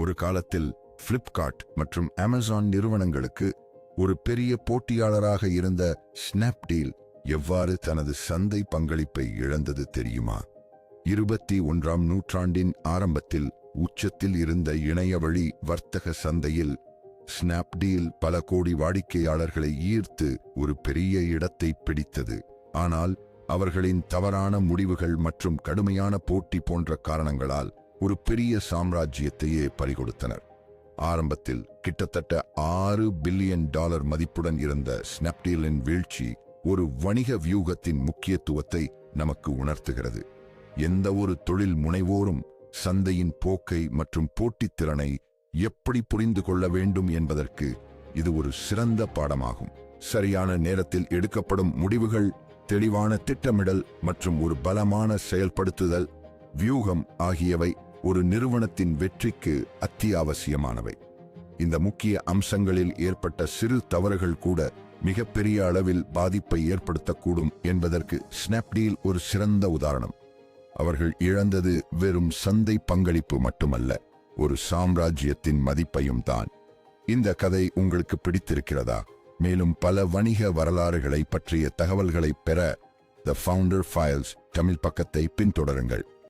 ஒரு காலத்தில் பிளிப்கார்ட் மற்றும் அமேசான் நிறுவனங்களுக்கு ஒரு பெரிய போட்டியாளராக இருந்த ஸ்னாப்டீல் எவ்வாறு தனது சந்தை பங்களிப்பை இழந்தது தெரியுமா? 21ஆம் நூற்றாண்டின் ஆரம்பத்தில் உச்சத்தில் இருந்த இணையவழி வர்த்தக சந்தையில் ஸ்னாப்டீல் பல கோடி வாடிக்கையாளர்களை ஈர்த்து ஒரு பெரிய இடத்தை பிடித்தது. ஆனால் அவர்களின் தவறான முடிவுகள் மற்றும் கடுமையான போட்டி போன்ற காரணங்களால் ஒரு பெரிய சாம்ராஜ்யத்தையே பறிகொடுத்தனர். ஆரம்பத்தில் கிட்டத்தட்ட $6 பில்லியன் மதிப்புடன் இருந்த ஸ்னாப்டீலின் வீழ்ச்சி ஒரு வணிக வியூகத்தின் முக்கியத்துவத்தை நமக்கு உணர்த்துகிறது. எந்த ஒரு தொழில் முனைவோரும் சந்தையின் போக்கை மற்றும் போட்டித்திறனை எப்படி புரிந்து கொள்ள வேண்டும் என்பதற்கு இது ஒரு சிறந்த பாடமாகும். சரியான நேரத்தில் எடுக்கப்படும் முடிவுகள், தெளிவான திட்டமிடல் மற்றும் ஒரு பலமான செயல்படுத்துதல் வியூகம் ஆகியவை ஒரு நிறுவனத்தின் வெற்றிக்கு அத்தியாவசியமானவை. இந்த முக்கிய அம்சங்களில் ஏற்பட்ட சிறு தவறுகள் கூட மிகப்பெரிய அளவில் பாதிப்பை ஏற்படுத்தக்கூடும் என்பதற்கு ஸ்னாப்டீல் ஒரு சிறந்த உதாரணம். அவர்கள் இழந்தது வெறும் சந்தை பங்களிப்பு மட்டுமல்ல, ஒரு சாம்ராஜ்யத்தின் மதிப்பையும் தான். இந்த கதை உங்களுக்கு பிடித்திருக்கிறதா? மேலும் பல வணிக வரலாறுகளை பற்றிய தகவல்களை பெற தி ஃபவுண்டர் ஃபைல்ஸ் தமிழ் பக்கத்தை பின்தொடருங்கள்.